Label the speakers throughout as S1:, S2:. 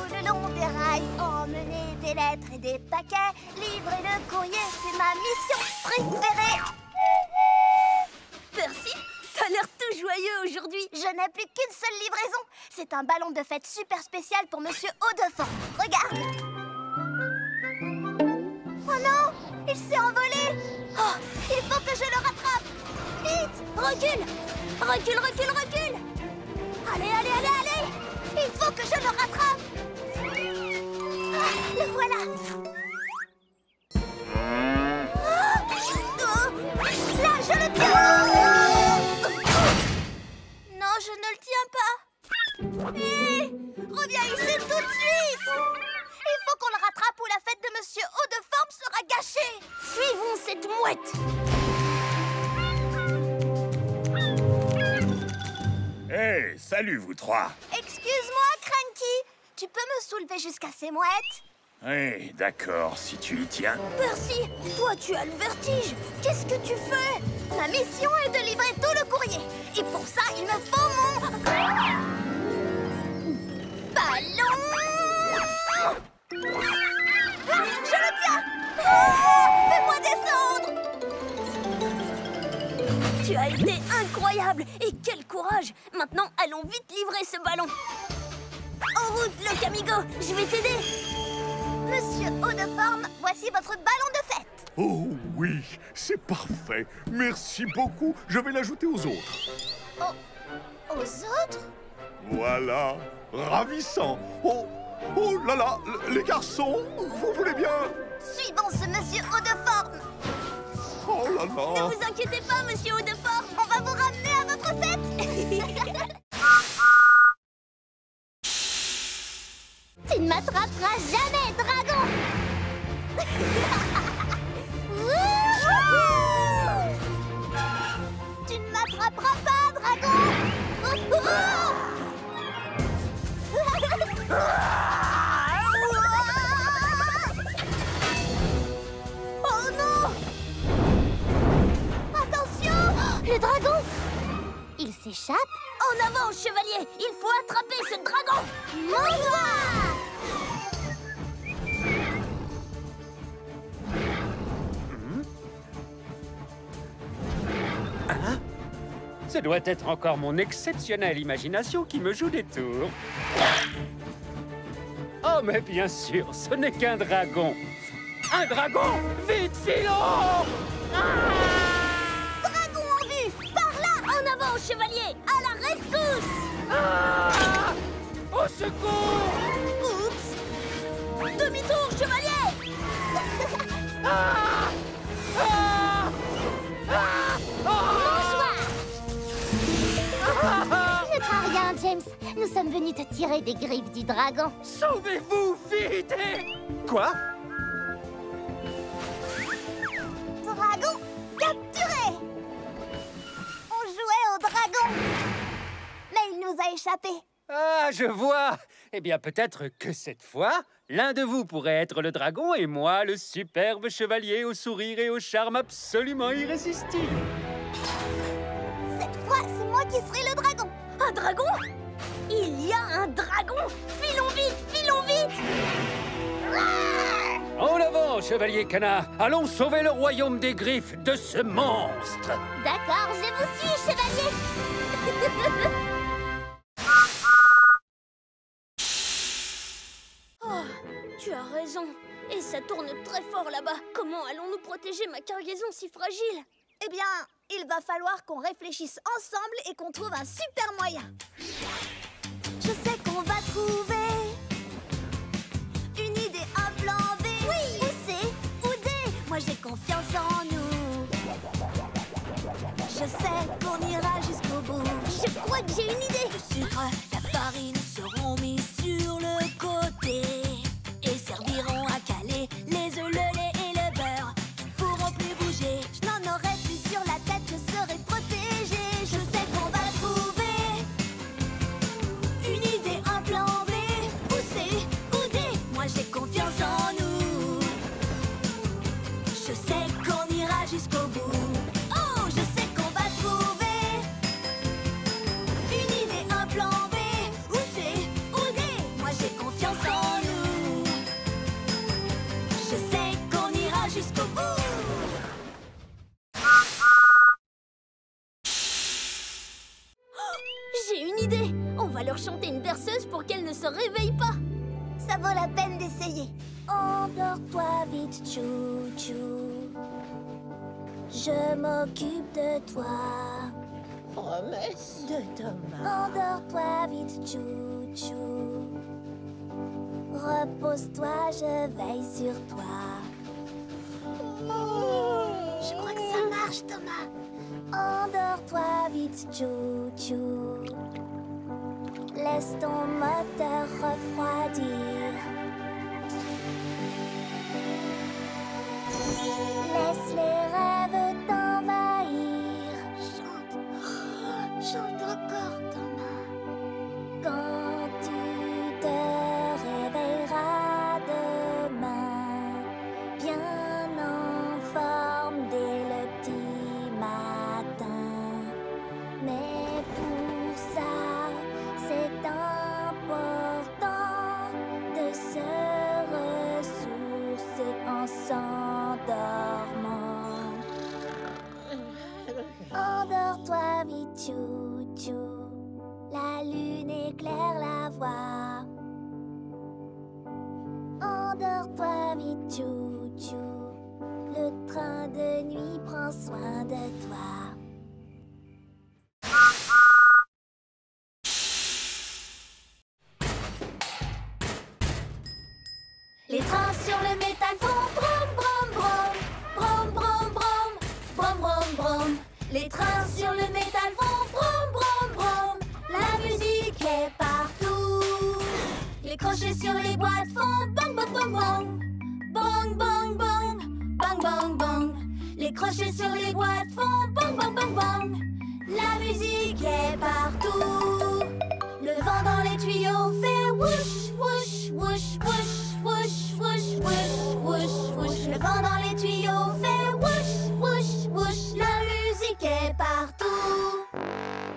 S1: le long des rails, emmener des lettres et des paquets, livrer le courrier, c'est ma mission préférée. Percy, t'as l'air tout joyeux aujourd'hui. Je n'ai plus qu'une seule livraison. C'est un ballon de fête super spécial pour Monsieur Haut-de-Fort. Regarde. Oh non, il s'est envolé. Oh, il faut que je le rattrape. Vite, recule. Recule, recule, recule. Allez, allez, allez, allez. Il faut que je le rattrape. Ah, le voilà. Là, je le tiens. Non, je ne le tiens pas. Hé, reviens ici tout de suite. Il faut qu'on le rattrape ou la fête de Monsieur Haut-de-Forme sera gâchée. Suivons cette mouette.
S2: Hey, salut vous trois.
S1: Excuse-moi, Cranky. Tu peux me soulever jusqu'à ces mouettes?
S2: Oui, d'accord, si tu y tiens.
S1: Percy, toi tu as le vertige. Qu'est-ce que tu fais? Ma mission est de livrer tout le courrier. Et pour ça, il me faut mon... ballon. Ah, je le tiens. Oh, fais-moi descendre. Tu as été incroyable. Et quel courage. Maintenant, allons vite livrer ce ballon. En route, le Camigo. Je vais t'aider. Monsieur Haut-de-Forme, voici votre ballon de fête.
S2: Oh oui, c'est parfait. Merci beaucoup. Je vais l'ajouter aux autres.
S1: Oh, aux autres?
S2: Voilà, ravissant. Oh, oh là là, les garçons, vous voulez bien?
S1: Suivons ce Monsieur Haut-de-Forme.
S2: Oh là
S1: Ne
S2: là.
S1: vous inquiétez pas, Monsieur Haut-de-Forme. On va vous ramener à votre fête. Tu ne m'attraperas jamais, dragon. Tu ne m'attraperas pas, dragon. Oh non. Attention. Le dragon. Il s'échappe. En avant, chevalier. Il faut attraper ce dragon. Mon doigt.
S3: Ce doit être encore mon exceptionnelle imagination qui me joue des tours. Oh, mais bien sûr, ce n'est qu'un dragon. Un dragon! Vite, filons!
S1: Dragon en vue. Par là. En avant, chevalier. À la rescousse.
S3: Ah! Au secours!
S1: Oups. Demi-tour, chevalier.
S3: Ah! Ah! Ah!
S1: Bonsoir. Ne crains rien, James. Nous sommes venus te tirer des griffes du dragon.
S3: Sauvez-vous, vite! Quoi?
S1: Dragon capturé. On jouait au dragon. Mais il nous a échappé.
S3: Ah, je vois! Eh bien, peut-être que cette fois, l'un de vous pourrait être le dragon et moi, le superbe chevalier au sourire et au charme absolument irrésistible.
S1: Cette fois, c'est moi qui serai le dragon. Un dragon? Il y a un dragon. Filons vite, filons vite.
S3: En avant, chevalier canard! Allons sauver le royaume des griffes de ce monstre!
S1: D'accord, je vous suis, chevalier. Oh, tu as raison. Et ça tourne très fort là-bas. Comment allons-nous protéger ma cargaison si fragile? Eh bien, il va falloir qu'on réfléchisse ensemble et qu'on trouve un super moyen. Je sais qu'on va trouver une idée, un plan B. Oui. Pousser ou D. Moi, j'ai confiance en nous. Je sais qu'on ira jusqu'au bout. Je crois que j'ai une idée. Le sucre, la farine seront mis sur le côté et serviront à caler les œufs, le lait et le beurre. Pourront plus bouger. Je n'en aurai plus sur la tête. Je serai protégée. Je sais qu'on va trouver une idée, un plan B. Pousser ou D. Moi j'ai confiance en nous. Je sais qu'on ira jusqu'au bout. Oh, je sais qu'on va trouver une idée. idée! On va leur chanter une berceuse pour qu'elles ne se réveillent pas. Ça vaut la peine d'essayer. Endors-toi vite, chou-chou. Je m'occupe de toi.
S4: Promesse de Thomas.
S1: Endors-toi vite, chou-chou. Repose-toi, je veille sur toi. Je crois que ça marche, Thomas. Endors-toi vite, chou-chou. Laisse ton moteur refroidir. Laisse les rêves t'envahir. Chante, chante encore, Thomas. Quand tu te réveilleras demain, bien en forme dès le petit matin. Mais pour ça, c'est important de se ressourcer en s'endormant. Endors-toi vite, chou-chou. La lune éclaire la voie. Endors-toi vite, chou-chou. Le train de nuit prend soin de toi. Les trains sur le métal font brom brom brom. Brom brom brom. Brom brom brom. Les trains sur le métal font brom brom brom. La musique est partout. Les crochets sur les boîtes font bang bang bang bang. Bang bang bang. Bang bang bang. Les crochets sur les boîtes font bang bang bang bang. La musique est partout. Le vent dans les tuyaux fait whoosh whoosh whoosh whoosh. Whoosh, whoosh, whoosh, whoosh, whoosh. Le vent dans les tuyaux fait whoosh, whoosh, whoosh. La musique est partout.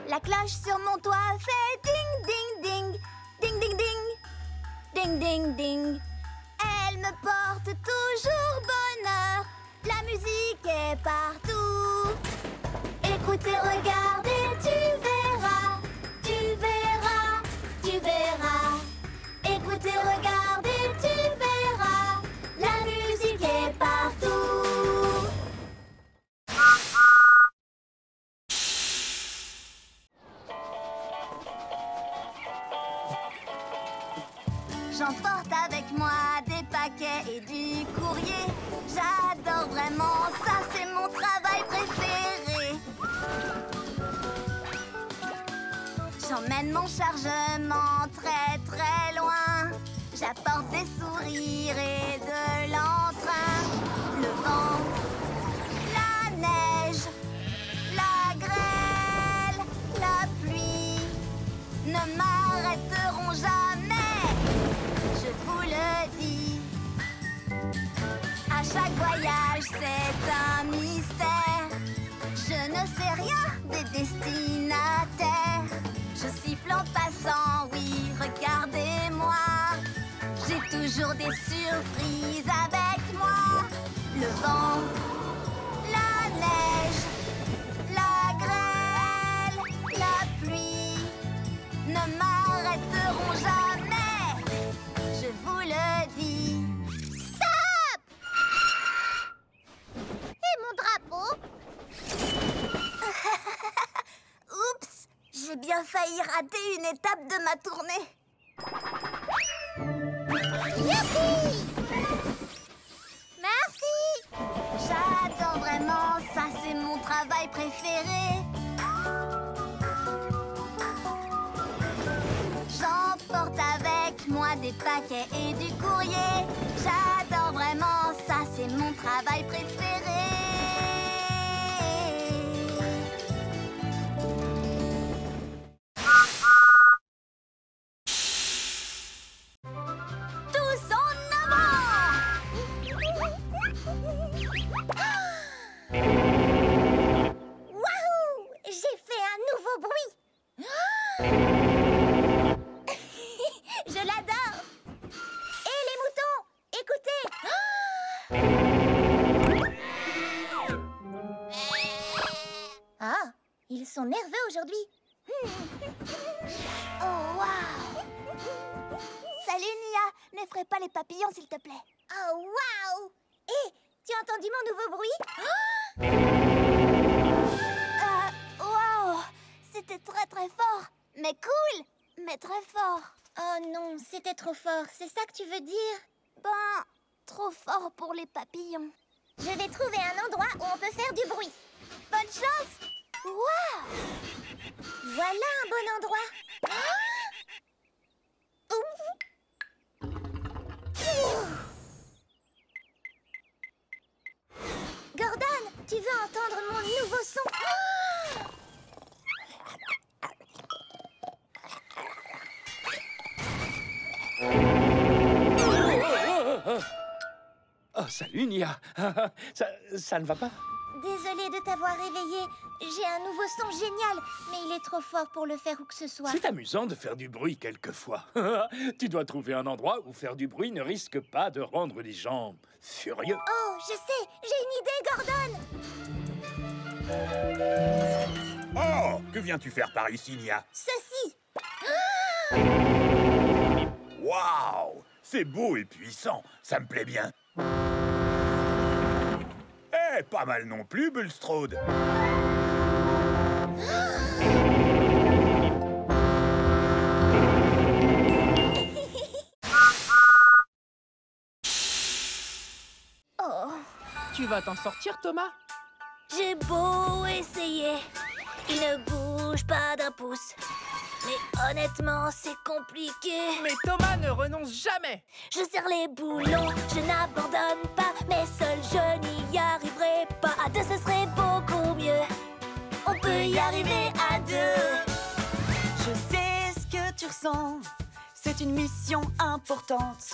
S1: La cloche sur mon toit fait ding, ding, ding. Ding, ding, ding. Ding, ding, ding. Elle me porte toujours bonheur. La musique est partout. Écoutez, regardez, tu verras. Tu verras, tu verras. Écoutez, regardez. Tu verras, la musique est partout. J'emporte avec moi des paquets et du courrier. J'adore vraiment ça, c'est mon travail préféré. J'emmène mon chargement très très loin. J'apporte des sourires et de l'entrain. Le vent, la neige, la grêle, la pluie ne m'arrêteront jamais. Je vous le dis. À chaque voyage, c'est un mystère. Je ne sais rien des destinataires. Je siffle en passant, oui, regardez-moi. J'ai toujours des surprises avec moi. Le vent, la neige, la grêle, la pluie ne m'arrêteront jamais. Je vous le dis. Stop! Et mon drapeau? Oups, j'ai bien failli rater une étape de ma tournée. Youpi! Merci! J'adore vraiment, ça c'est mon travail préféré. J'emporte avec moi des paquets et du courrier. J'adore vraiment, ça c'est mon travail préféré. n'entendrais pas les papillons, s'il te plaît. Oh, waouh! Hé, tu as entendu mon nouveau bruit? Waouh! C'était très très fort. Mais cool! Mais très fort. Oh non, c'était trop fort. C'est ça que tu veux dire? Ben, trop fort pour les papillons. Je vais trouver un endroit où on peut faire du bruit. Bonne chance! Waouh! Voilà un bon endroit. Gordon, tu veux entendre mon nouveau son?
S3: Oh, salut, Nia. Ça ne va pas?
S1: Désolée de t'avoir réveillé. J'ai un nouveau son génial, mais il est trop fort pour le faire où que ce soit.
S5: C'est amusant de faire du bruit quelquefois. Tu dois trouver un endroit où faire du bruit ne risque pas de rendre les gens furieux.
S1: Oh, je sais, j'ai une idée, Gordon.
S5: Oh, que viens-tu faire par ici, Nia?
S1: Ceci.
S5: Waouh! C'est beau et puissant, ça me plaît bien. Eh, pas mal non plus, Bulstrode.
S1: Oh,
S6: Tu vas t'en sortir, Thomas?
S1: j'ai beau essayer, il ne bouge pas d'un pouce. Mais honnêtement, c'est compliqué.
S6: Mais Thomas ne renonce jamais!
S1: Je serre les boulons, je n'abandonne pas. Mais seul, je n'y arriverai pas. À deux, ce serait beaucoup mieux. On peut y arriver à deux.
S7: Je sais ce que tu ressens, c'est une mission importante.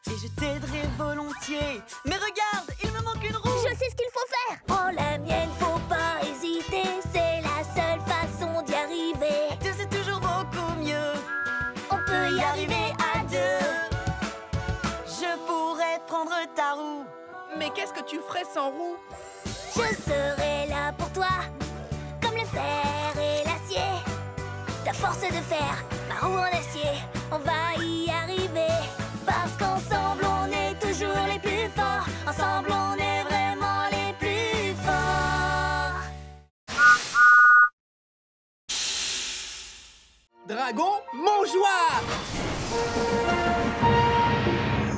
S7: Et je t'aiderai volontiers. Mais regarde, il me manque une roue.
S1: Je sais ce qu'il faut faire. Prends la mienne, faut pas hésiter. C'est la seule façon d'y arriver.
S7: Deux, c'est toujours beaucoup mieux.
S1: On peut y arriver à deux.
S7: Je pourrais prendre ta roue.
S6: Mais qu'est-ce que tu ferais sans roue?
S1: Je serai là pour toi, comme le fer et l'acier. Ta force de fer, ma roue en acier. On va y arriver. Parce qu'ensemble, on est toujours les plus forts. Ensemble, on est vraiment les plus forts.
S6: Dragon, mangeoire!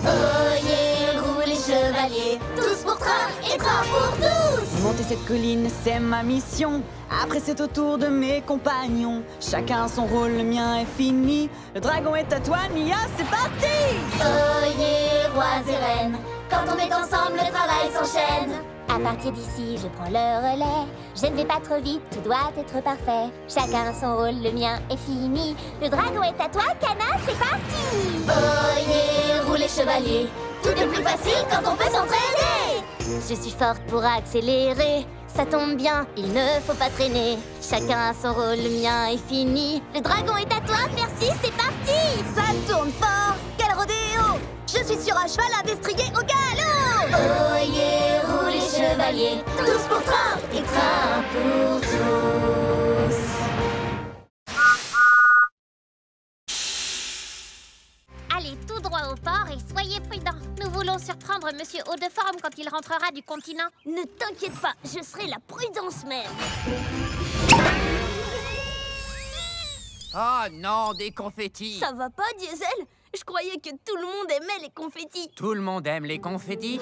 S1: Oyez, roulez les chevaliers, tous pour train et train pour tous.
S7: Monter cette colline, c'est ma mission. Après, c'est au tour de mes compagnons. Chacun son rôle, le mien est fini. Le dragon est à toi, Nia, c'est parti!
S1: Oyez, rois et reines, quand on est ensemble, le travail s'enchaîne. À partir d'ici, je prends le relais. Je ne vais pas trop vite, tout doit être parfait. Chacun son rôle, le mien est fini. Le dragon est à toi, Cana, c'est parti! Oyez, roulez chevalier, tout est plus facile quand on peut s'entraîner. Je suis forte pour accélérer. Ça tombe bien, il ne faut pas traîner. Chacun a son rôle, le mien est fini. Le dragon est à toi, Percy, c'est parti! Ça tourne fort, quel rodéo! Je suis sur un cheval à destrier au galop! Oyez, roulez chevaliers, tous pour train et train pour tous.
S8: Allez tout droit au port et soyez prudents. Nous voulons surprendre Monsieur Haut-de-Forme quand il rentrera du continent.
S1: Ne t'inquiète pas, je serai la prudence même.
S6: Oh non, des confettis!
S1: Ça va pas, Diesel? Je croyais que tout le monde aimait les confettis.
S6: Tout le monde aime les confettis,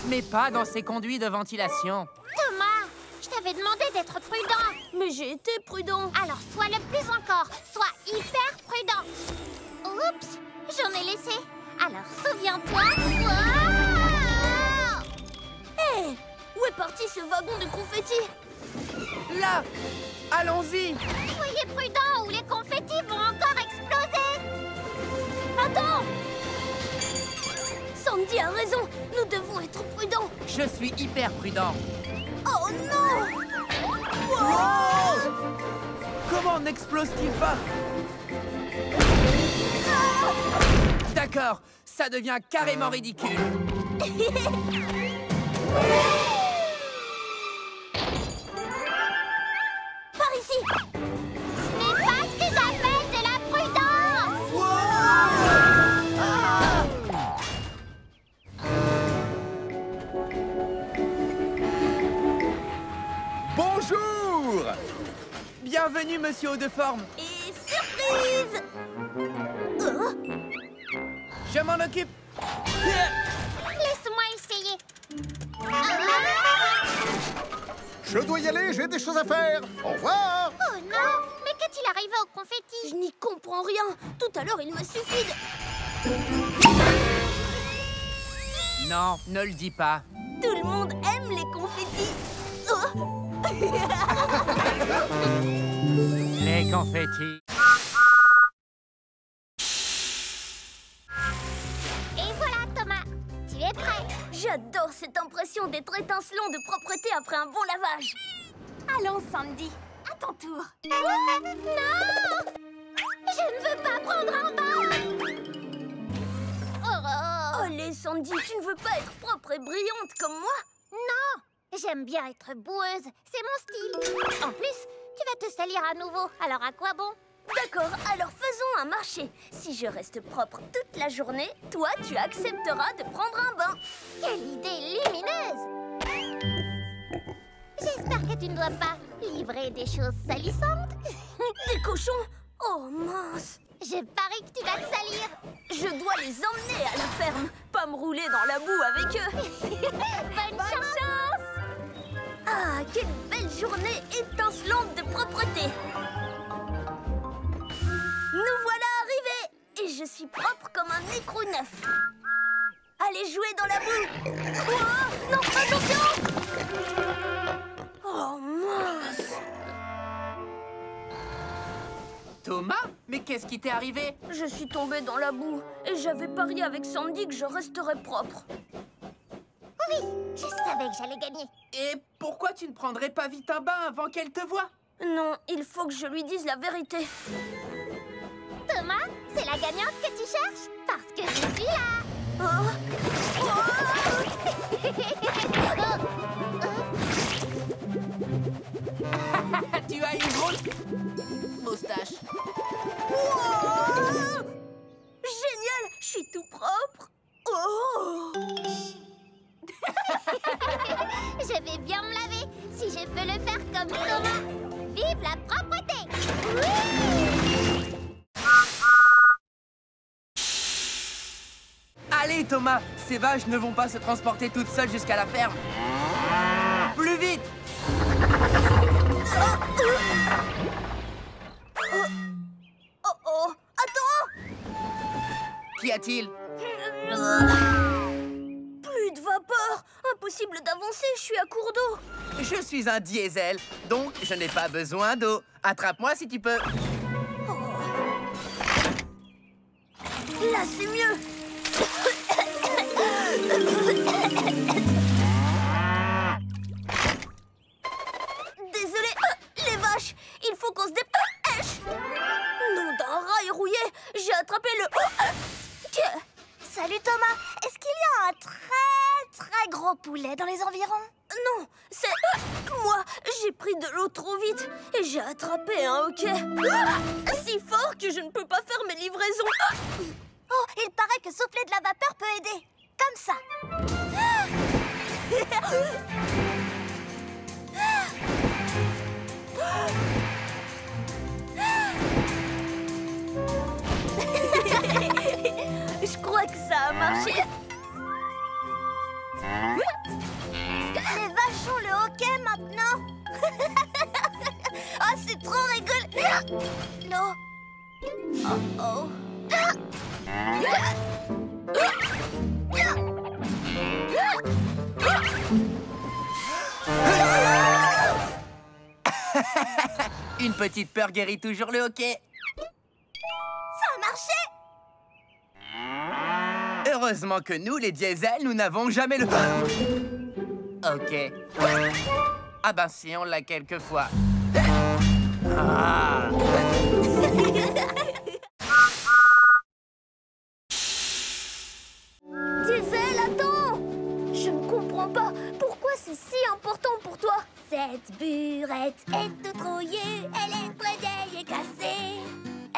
S6: mais pas dans ces conduits de ventilation.
S8: Thomas, je t'avais demandé d'être prudent.
S1: Mais j'ai été prudent.
S8: Alors sois le plus encore. Sois hyper prudent. Oups, j'en ai laissé. Alors souviens-toi. Wow!
S1: Hé, où est parti ce wagon de confettis?
S6: Là! Allons-y!
S8: Soyez prudents ou les confettis vont encore exploser.
S1: Attends! Sandy a raison, nous devons être prudents.
S6: Je suis hyper prudent.
S1: Oh non!
S6: Oh! Comment n'explose-t-il pas? D'accord, ça devient carrément ridicule.
S1: Par ici!
S8: Ce n'est pas ce que j'appelle de la prudence.
S6: monsieur Haut-de-Forme.
S1: Et surprise!
S6: Je m'en occupe.
S8: Laisse-moi essayer.
S2: Je dois y aller, j'ai des choses à faire. Au revoir.
S8: Oh non! Mais qu'est-il arrivé au confetti?
S1: Je n'y comprends rien. Tout à l'heure, il m'a suffi de...
S6: Non, ne le dis pas.
S1: Tout le monde aime les confettis. Oh.
S6: Les confettis.
S8: Et voilà, Thomas. Tu es prêt?
S1: J'adore cette impression d'être étincelant de propreté après un bon lavage. Allons, Sandy, à ton tour.
S8: Non! Je ne veux pas prendre un bain! Oh.
S1: Allez, Sandy, tu ne veux pas être propre et brillante comme moi?
S8: Non! J'aime bien être boueuse, c'est mon style. En plus, tu vas te salir à nouveau, alors à quoi bon?
S1: D'accord, alors faisons un marché. Si je reste propre toute la journée, toi, tu accepteras de prendre un bain.
S8: Quelle idée lumineuse! J'espère que tu ne dois pas livrer des choses salissantes.
S1: Des cochons? Oh mince!
S8: Je parie que tu vas te salir.
S1: Je dois les emmener à la ferme, pas me rouler dans la boue avec eux.
S8: Bonne chance!
S1: Ah, quelle belle journée étincelante de propreté! Nous voilà arrivés! Et je suis propre comme un écrou neuf. Allez jouer dans la boue! Oh, non, attention! Oh mince!
S6: Thomas, mais qu'est-ce qui t'est arrivé?
S1: Je suis tombée dans la boue et j'avais parié avec Sandy que je resterais propre.
S8: Oui, je savais que j'allais gagner.
S6: Et pourquoi tu ne prendrais pas vite un bain avant qu'elle te voie?
S1: Non, il faut que je lui dise la vérité.
S8: Thomas, c'est la gagnante que tu cherches? Parce que je suis là.
S1: Oh.
S6: Tu as une grosse moustache.
S1: Wow! Génial, je suis tout propre. Oh!
S8: Je vais bien me laver si je peux le faire comme Thomas. Vive la propreté! Oui!
S6: Allez, Thomas, ces vaches ne vont pas se transporter toutes seules jusqu'à la ferme. Plus vite!
S1: Oh oh! Attends!
S6: Qu'y a-t-il?
S1: Plus de vapeur! Impossible d'avancer, je suis à court d'eau!
S6: Je suis un diesel, donc je n'ai pas besoin d'eau. Attrape-moi si tu peux.
S1: Là, c'est mieux! Désolé, les vaches! Il faut qu'on se dépêche! Nom d'un rail rouillé! J'ai attrapé le...
S8: Salut Thomas, est-ce qu'il y a un très gros poulet dans les environs?
S1: Non, c'est... moi, j'ai pris de l'eau trop vite et j'ai attrapé un hoquet. Si fort que je ne peux pas faire mes livraisons.
S8: Oh, il paraît que souffler de la vapeur peut aider. Comme ça.
S1: Je crois que ça a marché.
S8: Les vaches ont le hoquet maintenant. Oh, c'est trop rigolo. Non.
S1: Oh oh.
S6: Une petite peur guérit toujours le hoquet.
S8: Ça a marché.
S6: Heureusement que nous, les diesels, nous n'avons jamais le... Ok. Ah ben si, on l'a quelquefois. Ah.
S1: Diesel, attends! Je ne comprends pas. Pourquoi c'est si important pour toi?
S8: Cette burette est toute trouillée, elle est très vieille et cassée.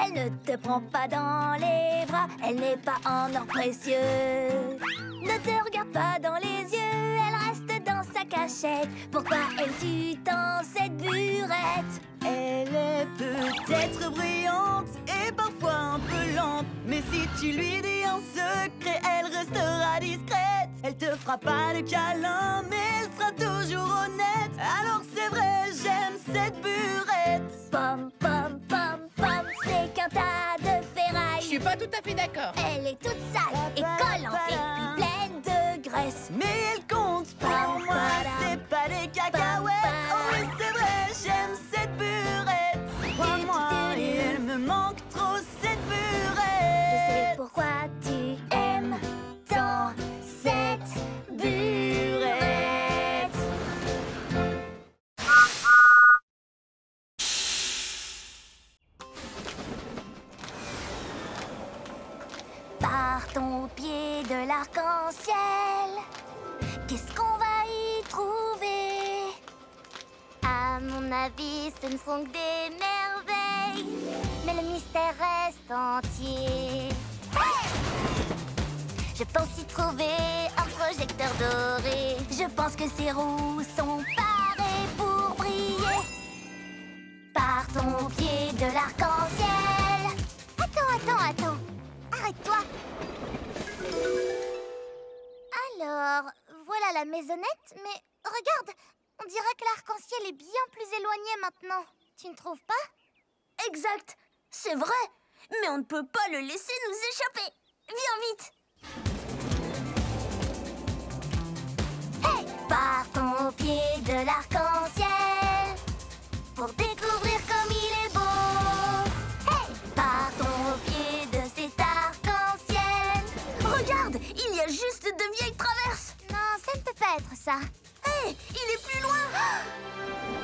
S8: Elle ne te prend pas dans les bras, elle n'est pas en or précieux. Ne te regarde pas dans les yeux, elle reste dans sa cachette. Pourquoi aimes-tu tant cette burette?
S7: Elle est peut-être brillante et parfois un peu lente. Mais si tu lui dis un secret, elle restera discrète. Elle te fera pas de câlin, mais elle sera toujours honnête. Alors c'est vrai, j'aime cette burette.
S8: Pom, pom, pom, pom, c'est qu'un tas de ferraille.
S6: Je suis pas tout à fait d'accord.
S8: Elle est toute sale et collante et puis pleine de graisse.
S7: Mais elle compte pour moi, c'est pas des cacahuètes. Oh oui, c'est vrai, j'aime cette burette. Crois-moi, et elle me manque trop cette burette.
S8: Je sais pourquoi tu aimes tant cette burette. Partons au pied de l'arc-en-ciel. Qu'est-ce qu'on va y trouver? À mon avis, ce ne sont que des merveilles. Mais le mystère reste entier. Hey! Je pense y trouver un projecteur doré. Je pense que ces roues sont parées pour briller. Partons au pied de l'arc-en-ciel. Attends. Arrête-toi. Alors, voilà la maisonnette, mais regarde, on dirait que l'arc-en-ciel est bien plus éloigné maintenant. Tu ne trouves pas? Exact, c'est vrai, mais on ne peut pas le laisser nous échapper. Viens vite. Hey! Partons au pied de l'arc-en-ciel pour découvrir comme il est beau. Hey! Partons au pied de cet arc-en-ciel. Regarde, il y a juste de vieilles traverses. Non, ça ne peut pas être ça. Hey, il est plus loin.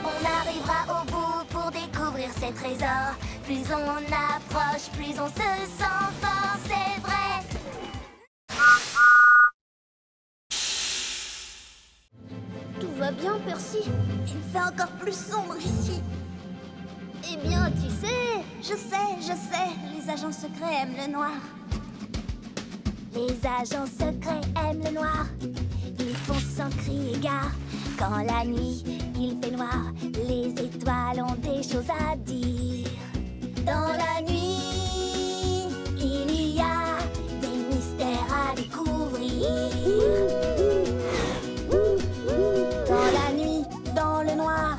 S8: On arrivera au bout pour découvrir ces trésors. Plus on approche, plus on se sent fort, c'est vrai. Tout va bien, Percy? Il fait encore plus sombre ici. Eh bien, tu sais, je sais, les agents secrets aiment le noir. Les agents secrets aiment le noir. Ils font sans crier gare. Quand la nuit, il fait noir, les étoiles ont des choses à dire. Dans la nuit, il y a des mystères à découvrir. Dans la nuit, dans le noir,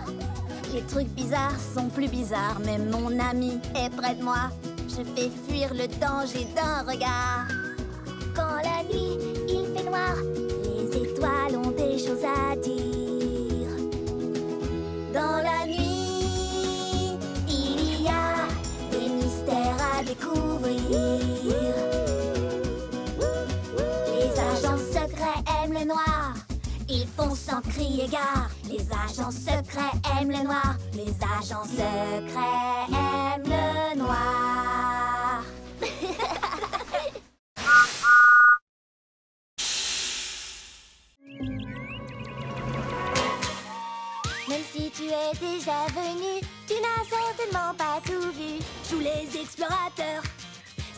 S8: les trucs bizarres sont plus bizarres. Même mon ami est près de moi. Je fais fuir le danger d'un regard. Quand la nuit, il fait noir, les étoiles ont des choses à dire. Dans la nuit, il y a des mystères à découvrir. Les agents secrets aiment le noir. Ils font sans crier gare. Les agents secrets aiment le noir. Les agents secrets aiment le noir. Même si tu es déjà venu, tu n'as certainement pas tout vu. Joue les explorateurs.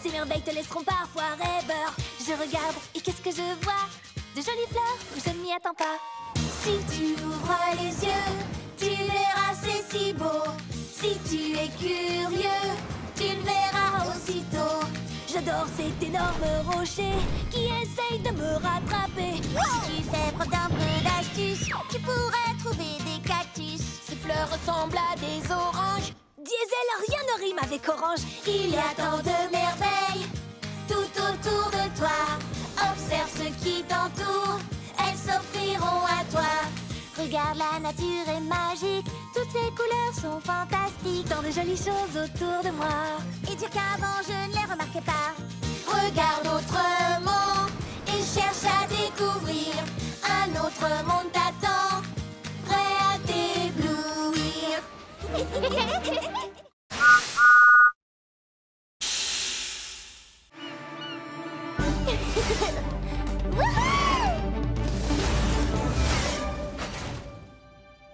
S8: Ces merveilles te laisseront parfois rêveur. Je regarde et qu'est-ce que je vois? De jolies fleurs, je ne m'y attends pas. Si tu ouvres les yeux, tu verras c'est si beau. Si tu es curieux, tu le verras aussitôt. J'adore cet énorme rocher qui essaye de me rattraper. Si tu fais preuve d'un peu d'astuce, tu pourrais trouver des cactus. Ces fleurs ressemblent à des oranges. Diesel, rien ne rime avec orange. Il y a tant de merveilles tout autour de toi. Observe ce qui t'entoure, elles s'offriront à toi. Regarde, la nature est magique, toutes ces couleurs sont fantastiques. Tant de jolies choses autour de moi. Et dire qu'avant je ne les remarquais pas. Regarde autrement et cherche à découvrir. Un autre monde t'attend, prêt à t'éblouir.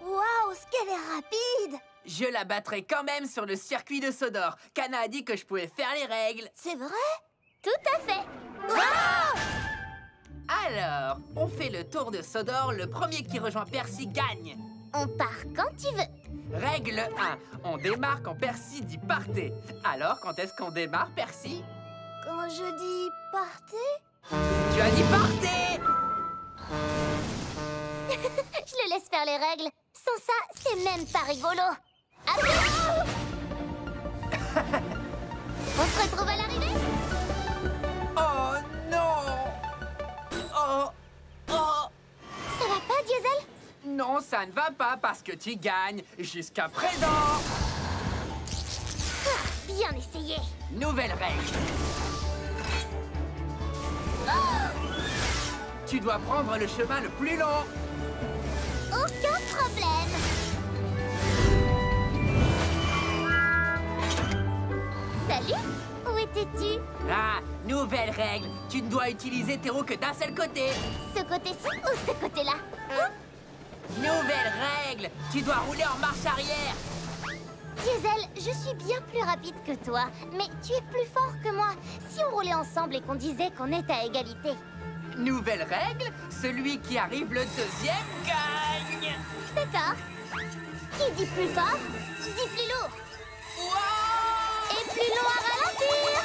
S8: Waouh, ce qu'elle est rapide!
S6: Je la battrai quand même sur le circuit de Sodor. Kana a dit que je pouvais faire les règles.
S8: C'est vrai? Tout à fait! Wow!
S6: Alors, on fait le tour de Sodor, le premier qui rejoint Percy gagne.
S8: On part quand tu veux.
S6: Règle 1, on démarre quand Percy dit partez. Alors, quand est-ce qu'on démarre, Percy?
S1: Quand je dis partez?
S6: Tu as dit partez!
S8: Je le laisse faire les règles. Sans ça, c'est même pas rigolo. Après... On se retrouve à l'arrivée?
S6: Oh non! Oh! Oh!
S8: Ça va pas, Diesel?
S6: Non, ça ne va pas parce que tu gagnes jusqu'à présent.
S8: Bien essayé.
S6: Nouvelle règle. Tu dois prendre le chemin le plus long.
S8: Aucun problème. Salut, où étais-tu?
S6: Ah, nouvelle règle. Tu ne dois utiliser tes roues que d'un seul côté.
S8: Ce côté-ci ou ce côté-là?
S6: Nouvelle règle. Tu dois rouler en marche arrière.
S8: Diesel, je suis bien plus rapide que toi, mais tu es plus fort que moi. Si on roulait ensemble et qu'on disait qu'on est à égalité.
S6: Nouvelle règle. Celui qui arrive le deuxième gagne.
S8: D'accord. Qui dit plus fort, dit plus lourd.
S6: Wow!
S8: Et plus long à ralentir.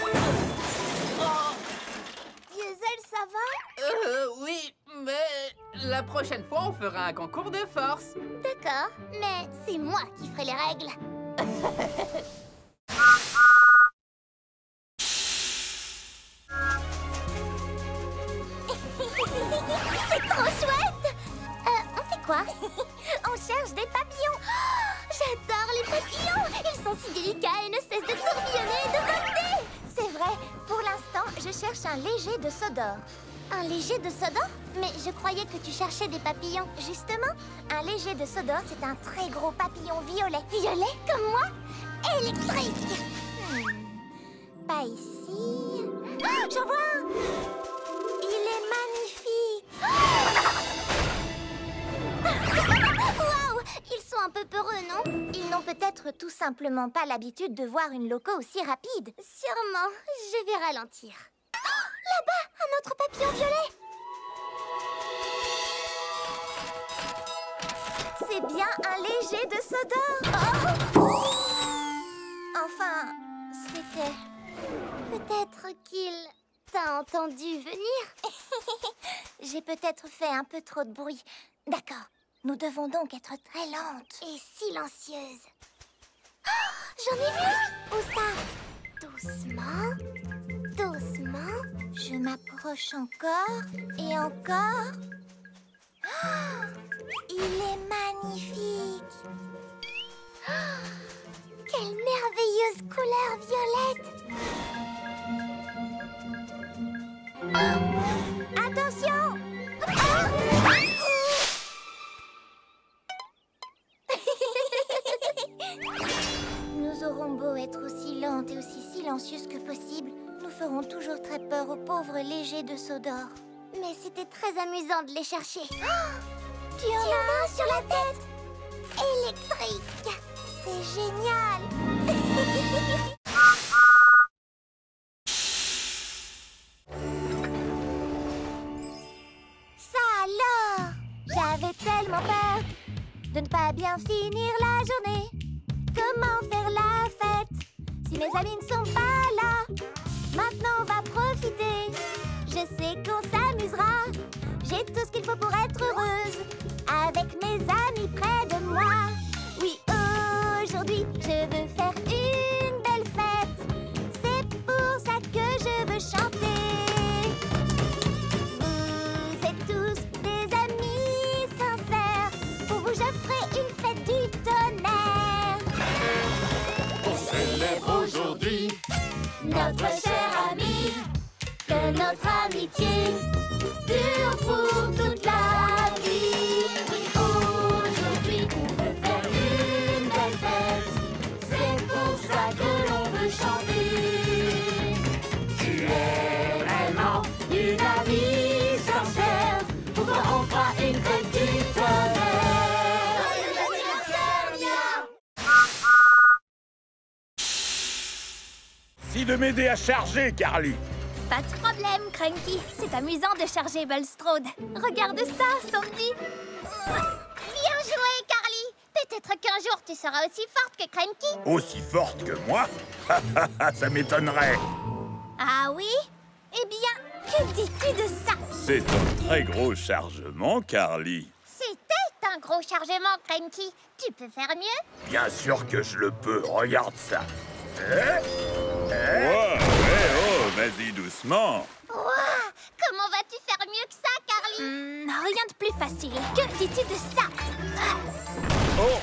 S1: Diesel, ça va?
S6: Oui, mais la prochaine fois, on fera un concours de force.
S8: D'accord, mais c'est moi qui ferai les règles. C'est trop chouette! On fait quoi? On cherche des papillons. Oh, j'adore les papillons! Ils sont si délicats et ne cessent de tourbillonner et de voler. C'est vrai, pour l'instant, je cherche un léger de Sodor. Un léger de Sodor? Mais je croyais que tu cherchais des papillons. Justement, un léger de Sodor, c'est un très gros papillon violet. Violet, comme moi? Électrique! Pas ici... Ah, j'en vois un! Il est magnifique! Waouh! Ils sont un peu peureux, non? Ils n'ont peut-être tout simplement pas l'habitude de voir une loco aussi rapide. Sûrement. Je vais ralentir. Oh, là-bas, un autre papillon violet! C'est bien un léger de Sodor! Oh! Enfin, c'était... Peut-être qu'il t'a entendu venir. J'ai peut-être fait un peu trop de bruit. D'accord, nous devons donc être très lentes et silencieuses. Oh, j'en ai vu! Où ça? Doucement, doucement. Je m'approche encore et encore. Oh, il est magnifique! Oh, quelle merveilleuse couleur violette! Oh, attention! Oh! Nous aurons beau être aussi lentes et aussi silencieuses que possible, nous ferons toujours très peur aux pauvres légers de Sodor. Mais c'était très amusant de les chercher. Oh, tu en as un sur la tête! Électrique! C'est génial! Ça alors! J'avais tellement peur de ne pas bien finir la journée. Comment faire la fête si mes amis ne sont pas là? Maintenant on va profiter. Je sais qu'on s'amusera. J'ai tout ce qu'il faut pour être heureuse avec mes amis près de moi. Oui, aujourd'hui je veux faire une belle fête. C'est pour ça que je veux chanter. Vous êtes tous des amis sincères. Pour vous je ferai une fête du tonnerre.
S2: On célèbre aujourd'hui
S8: notre cher ami, que notre amitié dure pour toute la vie. Oui, aujourd'hui on veut faire une belle fête. C'est pour ça que l'on veut chanter. Tu es vraiment une amie sincère. Pour toi on fera une fête du tonnerre. Joyeux anniversaire, Mia!
S5: Merci de m'aider à charger, Carly.
S1: Pas de problème, Cranky. C'est amusant de charger Bulstrode. Regarde ça, Sandy.
S8: Bien joué, Carly. Peut-être qu'un jour, tu seras aussi forte que Cranky.
S2: Aussi forte que moi? Ça m'étonnerait.
S1: Ah oui? Eh bien, que dis-tu de ça?
S2: C'est un très gros chargement, Carly.
S8: C'était un gros chargement, Cranky. Tu peux faire mieux?
S2: Bien sûr que je le peux. Regarde ça. Oh, vas-y doucement.
S8: Ouah, comment vas-tu faire mieux que ça, Carly?
S1: Rien de plus facile. Que dis-tu de ça?
S2: Oh,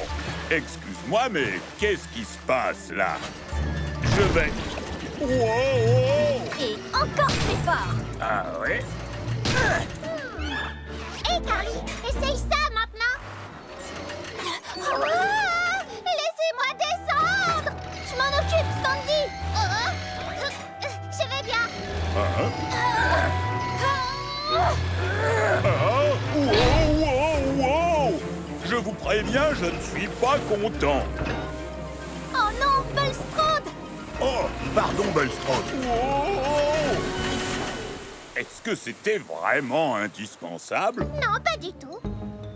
S2: excuse-moi, mais qu'est-ce qui se passe là? Je vais... Wow!
S1: Et encore plus fort.
S2: Ah ouais?
S8: Hé, Carly, essaye ça maintenant. Ouah, laissez-moi descendre. Je m'en occupe, Sandy. Je vais bien.
S2: Wow! Je vous préviens, je ne suis pas content.
S1: Oh non, Bulstrode!
S2: Oh, pardon, Bulstrode. Est-ce que c'était vraiment indispensable?
S8: Non, pas du tout.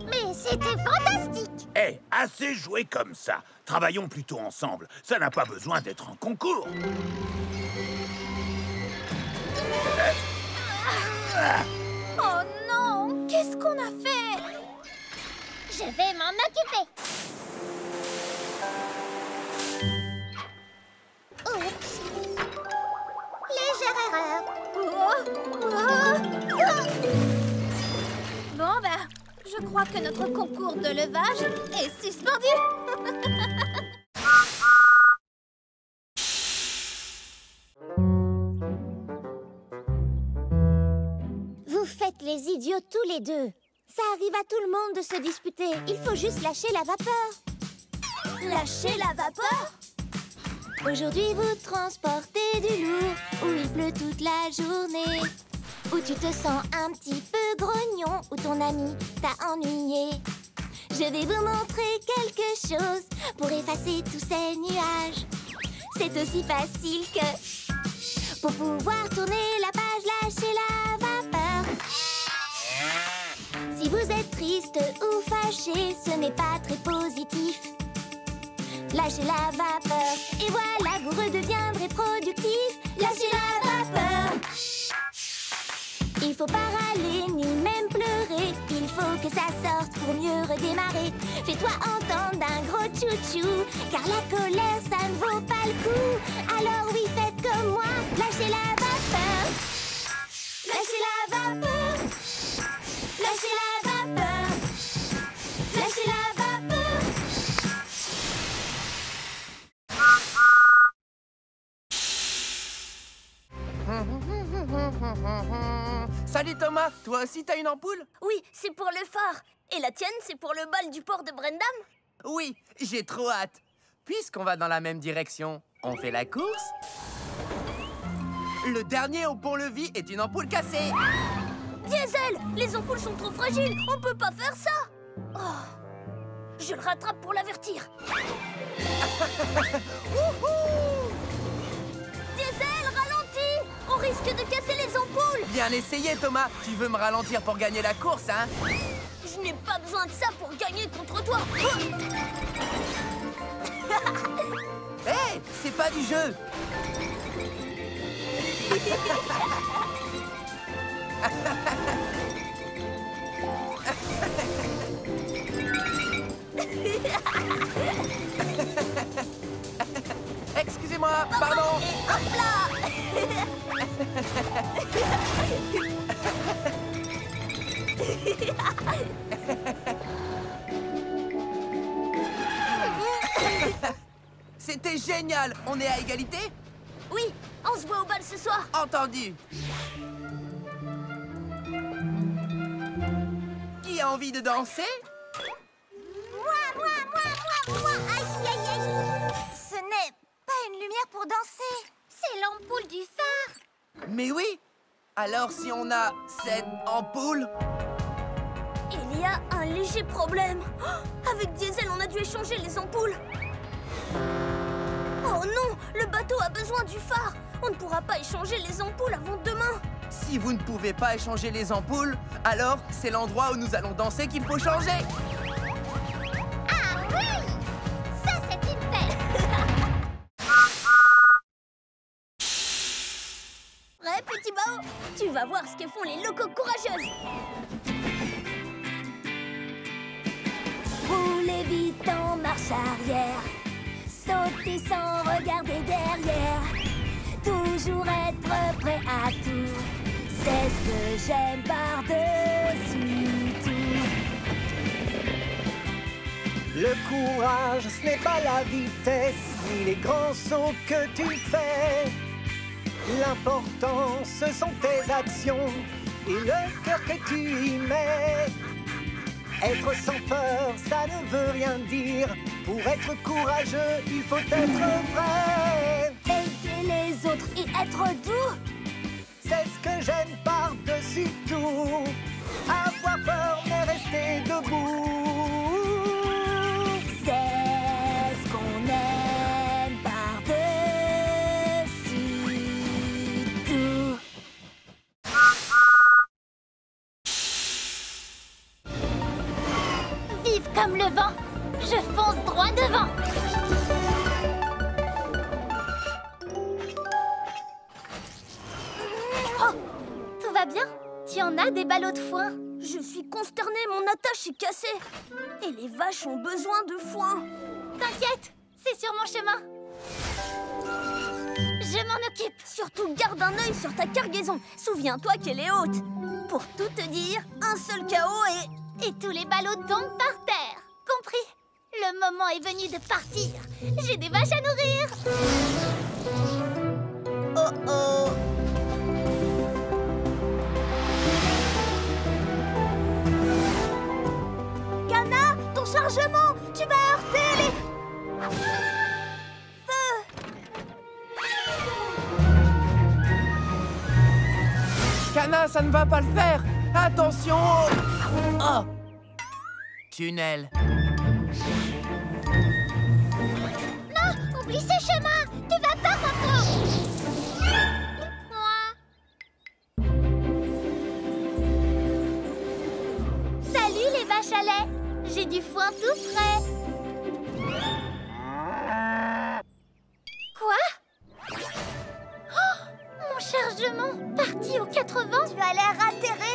S8: Mais c'était fantastique.
S2: Eh, assez joué comme ça. Travaillons plutôt ensemble. Ça n'a pas besoin d'être un concours.
S1: Oh non! Qu'est-ce qu'on a fait?
S8: Je vais m'en occuper. Oups. Légère erreur.
S1: Bon, ben, je crois que notre concours de levage est suspendu.
S8: Vous faites les idiots tous les deux. Ça arrive à tout le monde de se disputer. Il faut juste lâcher la vapeur.
S1: Lâcher la vapeur?
S8: Aujourd'hui, vous transportez du lourd, où il pleut toute la journée, où tu te sens un petit peu grognon, où ton ami t'a ennuyé. Je vais vous montrer quelque chose pour effacer tous ces nuages. C'est aussi facile que... Pour pouvoir tourner la page, lâchez la vapeur. Si vous êtes triste ou fâché, ce n'est pas très positif. Lâchez la vapeur et voilà, vous redeviendrez productif. Lâchez la vapeur. Il faut pas râler ni même pleurer. Il faut que ça sorte pour mieux redémarrer. Fais-toi entendre d'un gros tchou-tchou, car la colère, ça ne vaut pas le coup. Alors oui, faites comme moi, lâchez la vapeur. Lâchez la vapeur. Lâchez la vapeur. Lâchez la vapeur.
S6: Salut Thomas, toi aussi t'as une ampoule?
S1: Oui, c'est pour le phare. Et la tienne, c'est pour le bal du port de Brendam?
S6: Oui, j'ai trop hâte. Puisqu'on va dans la même direction, on fait la course? Le dernier au pont-levis est une ampoule cassée.
S1: Diesel, les ampoules sont trop fragiles. On peut pas faire ça. Oh, je le rattrape pour l'avertir. Diesel, ralentis. On risque de casser les ampoules.
S6: Bien essayé Thomas. Tu veux me ralentir pour gagner la course, hein?
S1: Je n'ai pas besoin de ça pour gagner contre toi.
S6: Hé, c'est pas du jeu. Excusez-moi, pardon.
S1: Et hop là.
S6: C'était génial. On est à égalité?
S1: Oui, on se voit au bal ce soir.
S6: Entendu. Qui a envie de danser?
S8: Moi. Aïe, aïe, aïe. Ce n'est pas une lumière pour danser. C'est l'ampoule du phare.
S6: Mais oui. Alors si on a cette ampoule...
S1: Il y a un léger problème. Oh, avec Diesel, on a dû échanger les ampoules. Oh Oh non, le bateau a besoin du phare. On ne pourra pas échanger les ampoules avant demain.
S6: Si vous ne pouvez pas échanger les ampoules, alors c'est l'endroit où nous allons danser qu'il faut changer.
S8: Ah oui! Ça, c'est une belle!
S1: Prêt, petit Bao? Tu vas voir ce que font les locaux courageuses.
S8: Roulez vite en marche arrière, sautez sans regarder derrière, toujours être prêt à tout, c'est ce que j'aime par-dessus tout.
S9: Le courage, ce n'est pas la vitesse, ni les grands sauts que tu fais. L'important, ce sont tes actions et le cœur que tu y mets. Être sans peur, ça ne veut rien dire. Pour être courageux, il faut être vrai.
S8: Aider les autres et être doux,
S9: C'est ce que j'aime par-dessus tout. Avoir peur, mais rester debout.
S8: c'est ce qu'on aime par-dessus tout. Vive comme le vent, je fonce droit devant. Oh, tout va bien? Tu en as des ballots de foin?
S1: Je suis consternée, mon attache est cassée. Et les vaches ont besoin de foin.
S8: T'inquiète, c'est sur mon chemin. Je m'en occupe.
S1: Surtout garde un œil sur ta cargaison. Souviens-toi qu'elle est haute. Pour tout te dire, un seul chaos
S8: Et tous les ballots tombent par terre. Compris? Le moment est venu de partir. J'ai des vaches à nourrir.
S1: Oh oh. Kana, ton chargement, tu vas heurter les... Feu.
S6: Kana, ça ne va pas le faire. Attention. Oh. Tunnel.
S8: Non, oublie ce chemin. Tu vas pas, Coco. Salut les vaches à lait. J'ai du foin tout frais. Quoi? Oh, mon chargement parti aux 80.
S1: Tu as l'air atterré.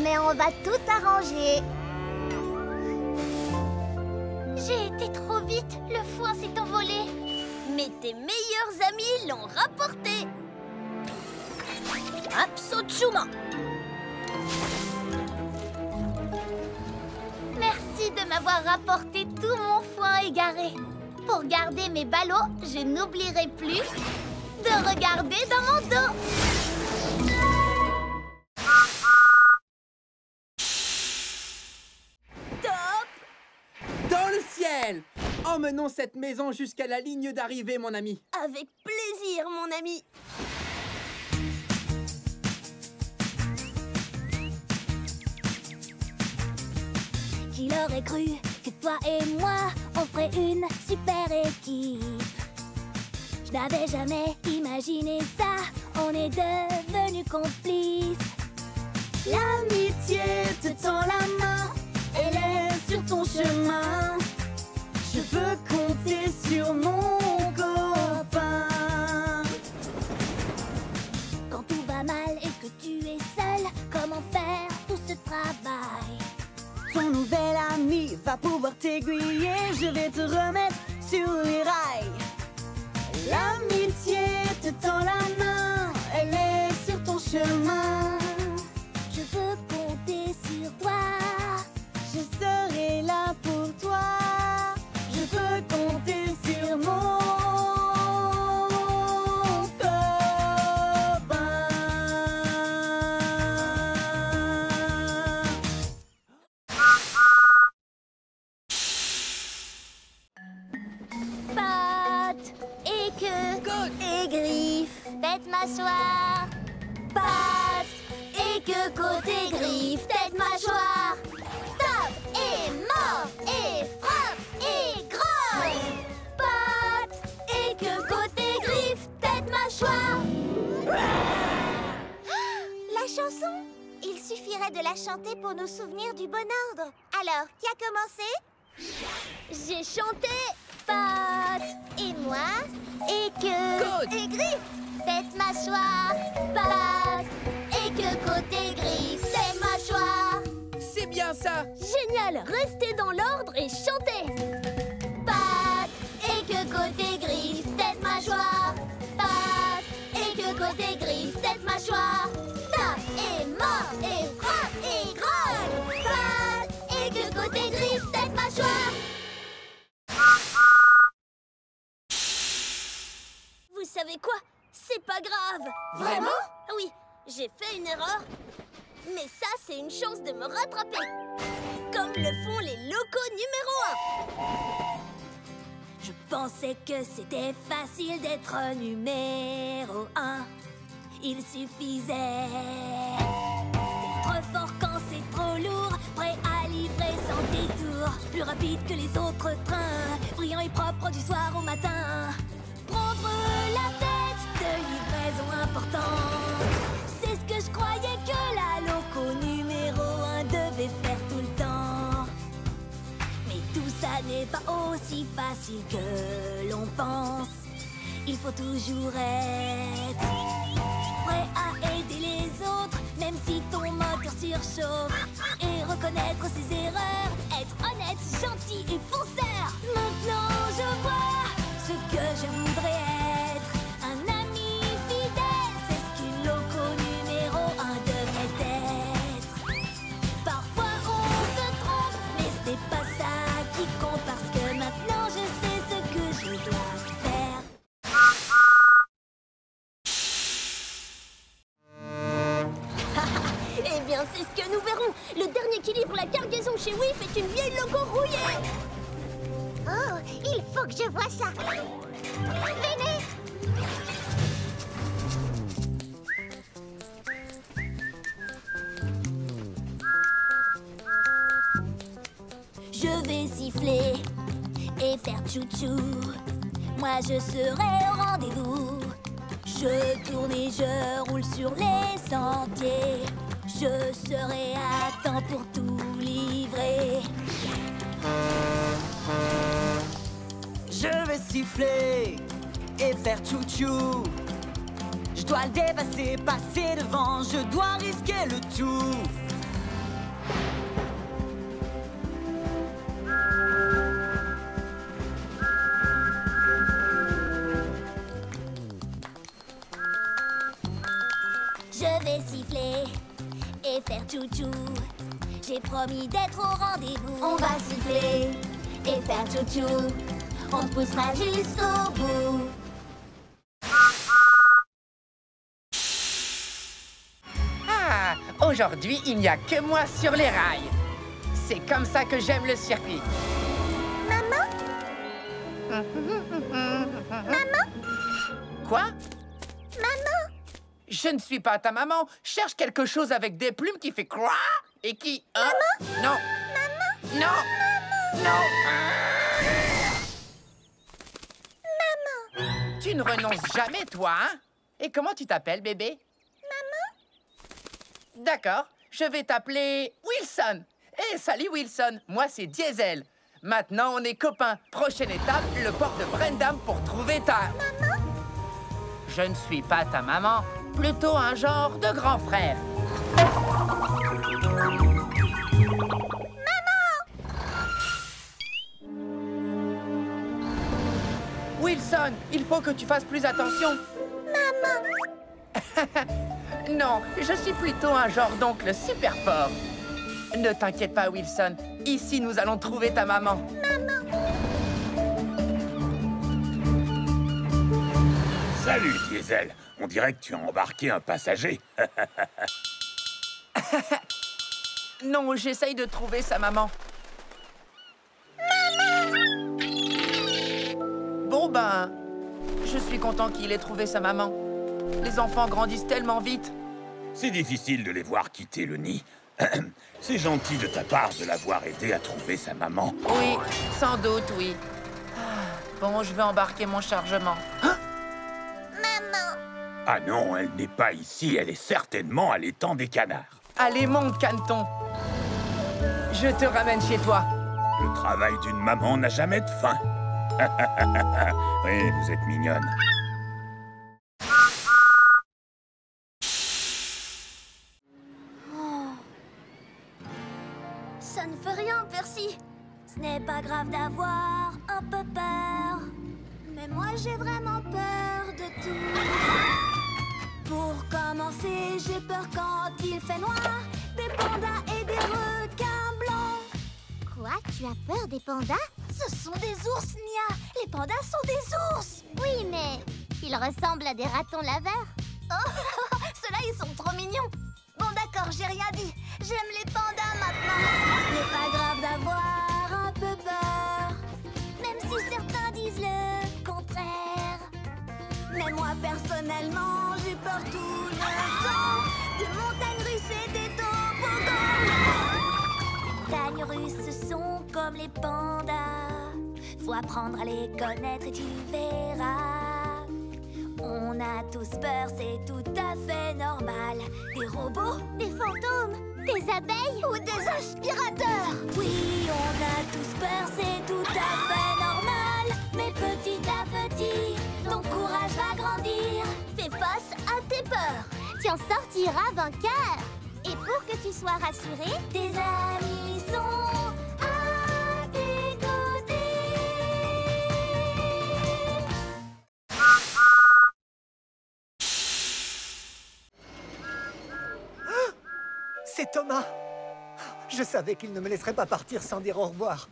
S1: Mais on va tout arranger.
S8: J'ai été trop vite. Le foin s'est envolé.
S1: Mais tes meilleurs amis l'ont rapporté. Absolument.
S8: Merci de m'avoir rapporté tout mon foin égaré. Pour garder mes ballots, je n'oublierai plus de regarder dans mon dos.
S1: Top.
S10: Dans le ciel! Emmenons cette maison jusqu'à la ligne d'arrivée, mon ami.
S1: Avec plaisir, mon ami.
S8: Qui l'aurait cru que toi et moi, on ferait une super équipe? Je n'avais jamais imaginé ça, on est devenus complices.
S7: L'amitié te tend la main, elle est sur ton chemin. Je peux compter sur mon copain.
S8: Quand tout va mal et que tu es seul, comment faire tout ce travail?
S7: Ton nouvel ami va pouvoir t'aiguiller, je vais te remettre sur les rails. L'amitié te tend la main, elle est sur ton chemin.
S8: Je veux compter sur toi.
S7: Je serai là pour toi. Je peux compter sur mon
S8: Pattes et queue et griffes, tête mâchoire. Pattes et queue, côte et griffes, tête mâchoire. Tape et mord et frappe et grogne. Pattes et queue, côte essaierait de la chanter pour nous souvenir du bon ordre. Alors, qui a commencé?
S1: J'ai chanté Pat.
S8: Et moi? Et que...
S10: Côte.
S8: Et Griffe. Tête, mâchoire, Pat. Et que côté Griffe, c'est mâchoire.
S10: C'est bien ça.
S1: Génial. Restez dans l'ordre et chantez.
S8: Pat. Et que côté Griffe, tête, mâchoire, Pat. Et que côté Griffe, tête, mâchoire. Tape et mord et frappe et grogne. Pat. Et que côté Griffe, tête, mâchoire.
S1: Vous savez quoi? C'est pas grave.
S10: Vraiment?
S1: Oui, j'ai fait une erreur. Mais ça, c'est une chance de me rattraper. Comme le font les locaux numéro 1. Je pensais que c'était facile d'être numéro 1. Il suffisait d'être fort quand c'est trop lourd, prêt à livrer sans détour, plus rapide que les autres trains, brillant et propre du soir au matin. Prendre la tête de livraison importante, c'est ce que je croyais que la loco numéro 1 devait faire tout le temps. Mais tout ça n'est pas aussi facile que l'on pense. Il faut toujours être prêt à aider les autres, même si ton moteur surchauffe, et reconnaître ses erreurs, être honnête, gentil et fonceur. Maintenant je vois ce que je voudrais être, un ami fidèle, c'est ce qu'une loco numéro 1 devrait être. Parfois on se trompe, mais ce n'est pas ça qui compte, parce que maintenant je sais ce que je dois faire. Eh bien, c'est ce que nous verrons. Le dernier qui livre la cargaison chez Whiff est une vieille loco rouillée.
S8: Oh, il faut que je vois ça. Venez.
S1: Je vais siffler et faire tchou-tchou. Moi, je serai au rendez-vous. Je tourne et je roule sur les sentiers. Je serai à temps pour tout livrer.
S7: Je vais siffler et faire tchou-tchou. Je dois le dépasser, passer devant. Je dois risquer le tout.
S1: Je vais siffler et faire tchou-tchou. J'ai promis d'être au rendez-vous.
S8: On va siffler et faire tchou-tchou. On te poussera jusqu'au bout.
S6: Ah, aujourd'hui, il n'y a que moi sur les rails. C'est comme ça que j'aime le circuit.
S8: Maman? Maman?
S6: Quoi?
S8: Maman?
S6: Je ne suis pas ta maman. Cherche quelque chose avec des plumes qui fait quoi et qui... hein?
S8: Maman?
S6: Non.
S8: Maman?
S6: Non. Non.
S8: Maman?
S6: Tu ne renonces jamais, toi, hein? Et comment tu t'appelles, bébé?
S8: Maman?
S6: D'accord. Je vais t'appeler Wilson. Eh, salut, Wilson. Moi, c'est Diesel. Maintenant, on est copains. Prochaine étape, le port de Brendam pour trouver ta...
S8: Maman?
S6: Je ne suis pas ta maman. Plutôt un genre de grand frère. Wilson, il faut que tu fasses plus attention.
S8: Maman?
S6: Non, je suis plutôt un genre d'oncle super fort. Ne t'inquiète pas, Wilson. Ici, nous allons trouver ta maman.
S5: Salut, Diesel. On dirait que tu as embarqué un passager.
S6: Non, j'essaye de trouver sa maman. Bon, ben, je suis content qu'il ait trouvé sa maman. Les enfants grandissent tellement vite.
S5: C'est difficile de les voir quitter le nid. C'est gentil de ta part de l'avoir aidé à trouver sa maman.
S6: Oui, sans doute, oui. Ah, bon, je vais embarquer mon chargement. Hein?
S8: Maman?
S5: Ah non, elle n'est pas ici. Elle est certainement à l'étang des canards.
S6: Allez, monte, Caneton. Je te ramène chez toi.
S5: Le travail d'une maman n'a jamais de fin. Oui, vous êtes mignonne.
S1: Ça ne fait rien, Percy. Ce n'est pas grave d'avoir un peu peur. Mais moi, j'ai vraiment peur de tout. Pour commencer, j'ai peur quand il fait noir. Des pandas et des requins blancs.
S8: Quoi? Tu as peur des pandas?
S1: Ce sont des ours, Nia. Les pandas sont des ours.
S8: Oui, mais ils ressemblent à des ratons laveurs.
S1: Oh, ceux-là, ils sont trop mignons. Bon, d'accord, j'ai rien dit. J'aime les pandas maintenant. Ce n'est pas grave d'avoir un peu peur, même si certains disent le contraire. Mais moi, personnellement, j'ai peur tout le temps. De montagnes russes et des toboggans. Montagnes russes, ce sont comme les pandas. Faut apprendre à les connaître et tu verras. On a tous peur, c'est tout à fait normal. Des robots, des fantômes, des abeilles ou des aspirateurs. Oui, on a tous peur, c'est tout à fait normal. Mais petit à petit, ton courage va grandir. Fais face à tes peurs.
S8: Tu en sortiras vainqueur. Et pour que tu sois rassuré,
S1: Tes amis sont à tes côtés.
S9: C'est Thomas. Je savais qu'il ne me laisserait pas partir sans dire au revoir.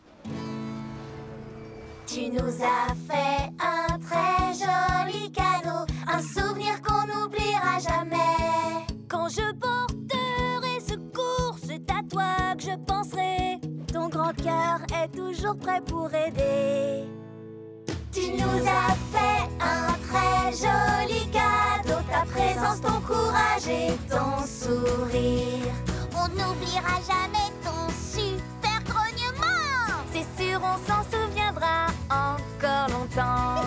S1: Tu nous as fait un très joli cadeau, un souvenir qu'on n'oubliera jamais. Quand je porterai secours, c'est à toi que je penserai. Ton grand cœur est toujours prêt pour aider. Tu nous as fait un très joli cadeau, ta présence, ton courage et ton sourire.
S8: on n'oubliera jamais ton super grognement.
S1: C'est sûr, on s'en souviendra encore longtemps.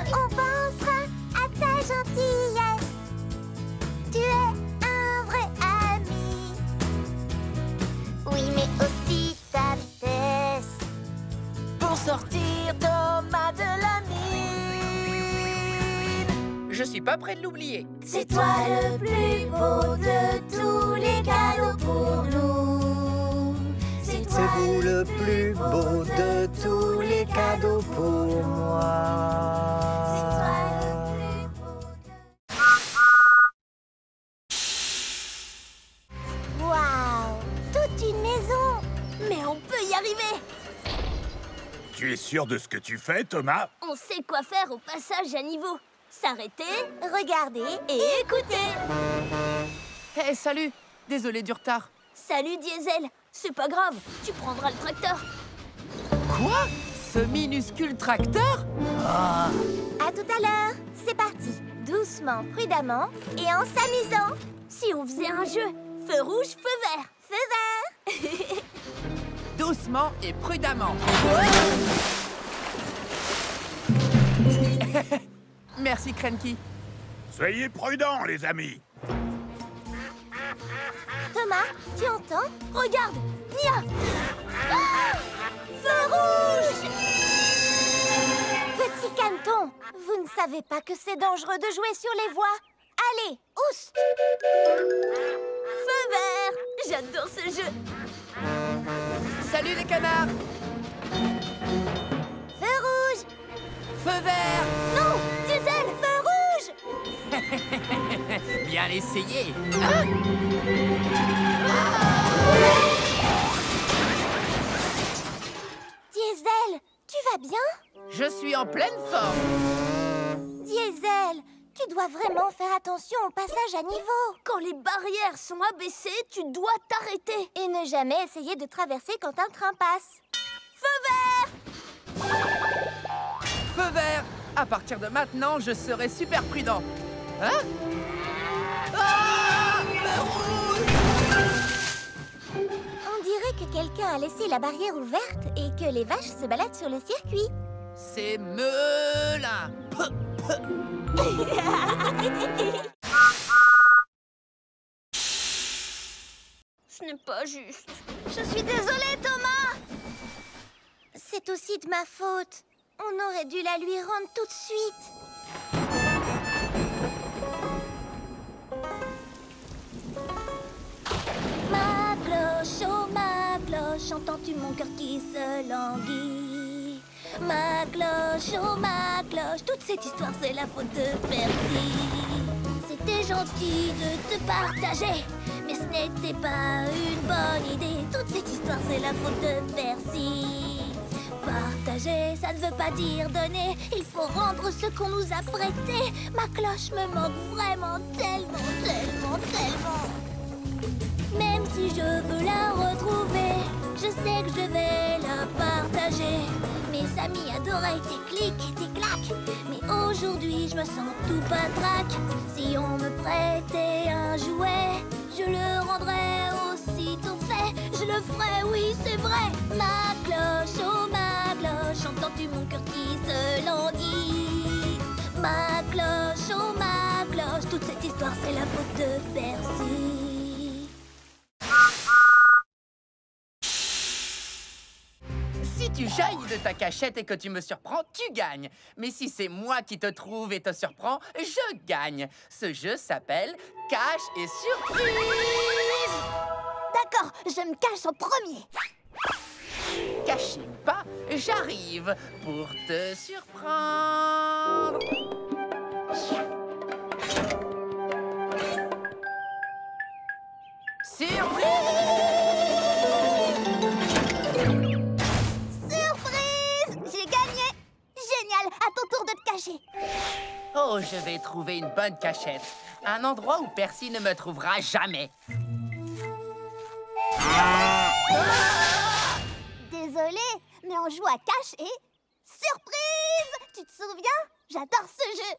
S8: On pensera à ta gentillesse. Tu es un vrai ami. Oui, mais aussi ta vitesse.
S1: Pour sortir Thomas de la mine.
S6: Je suis pas prêt de l'oublier.
S1: C'est toi le plus beau de tous les cadeaux pour nous.
S9: C'est vous le plus beau de tous les cadeaux pour moi.
S8: Waouh, toute une maison.
S1: Mais on peut y arriver.
S5: Tu es sûr de ce que tu fais, Thomas?
S1: On sait quoi faire au passage à niveau. S'arrêter,
S8: Regardez
S1: et écouter.
S6: Hé, salut! Désolé du retard.
S1: Salut Diesel, c'est pas grave, tu prendras le tracteur.
S6: Quoi? Ce minuscule tracteur?
S8: À tout à l'heure. C'est parti. Doucement, prudemment et en s'amusant.
S1: Si on faisait un jeu, feu rouge, feu vert.
S8: Feu vert.
S6: Doucement et prudemment. Merci, Cranky.
S5: Soyez prudents, les amis.
S8: Thomas, tu entends?
S1: Regarde, Nia. Ah, feu rouge.
S8: Petit caneton, vous ne savez pas que c'est dangereux de jouer sur les voies. Allez, oust.
S1: Feu vert. J'adore ce jeu.
S6: Salut les canards.
S8: Feu rouge.
S6: Feu vert.
S1: Non, Diesel, feu rouge.
S6: Bien essayé.
S8: Diesel, tu vas bien?
S6: Je suis en pleine forme.
S8: Diesel, tu dois vraiment faire attention au passage à niveau.
S1: Quand les barrières sont abaissées, tu dois t'arrêter.
S8: Et ne jamais essayer de traverser quand un train passe.
S1: Feu vert.
S6: Feu vert. À partir de maintenant, je serai super prudent. Hein? Ah! Feu rouge!
S8: On dirait que quelqu'un a laissé la barrière ouverte et que les vaches se baladent sur le circuit.
S6: C'est Melin.
S1: Ce n'est pas juste. Je suis désolée, Thomas.
S8: C'est aussi de ma faute. On aurait dû la lui rendre tout de suite.
S1: Ma cloche, oh ma cloche, entends-tu mon cœur qui se languit? Ma cloche, oh ma cloche, toute cette histoire c'est la faute de Percy. C'était gentil de te partager, mais ce n'était pas une bonne idée. Toute cette histoire c'est la faute de Percy. Partager, ça ne veut pas dire donner. Il faut rendre ce qu'on nous a prêté. Ma cloche me manque vraiment tellement, tellement, tellement. Même si je veux la retrouver, je sais que je vais la partager. Mes amis adoraient tes clics et tes claques, mais aujourd'hui je me sens tout patraque. Si on me prêtait un jouet, je le rendrais aussitôt fait. Je le ferais, oui c'est vrai. Ma cloche, oh ma cloche, entends-tu mon cœur qui se languit? Ma cloche, oh ma cloche, toute cette histoire c'est la faute de Percy.
S6: Si tu jaillis de ta cachette et que tu me surprends, tu gagnes. Mais si c'est moi qui te trouve et te surprends, je gagne. Ce jeu s'appelle Cache et Surprise.
S1: D'accord, je me cache en premier.
S6: Caché ou pas, j'arrive pour te surprendre. Surprise!
S1: J'ai gagné! Génial! À ton tour de te cacher!
S6: Oh, je vais trouver une bonne cachette. Un endroit où Percy ne me trouvera jamais.
S1: Désolée, mais on joue à cache et... Surprise! Tu te souviens? J'adore ce jeu!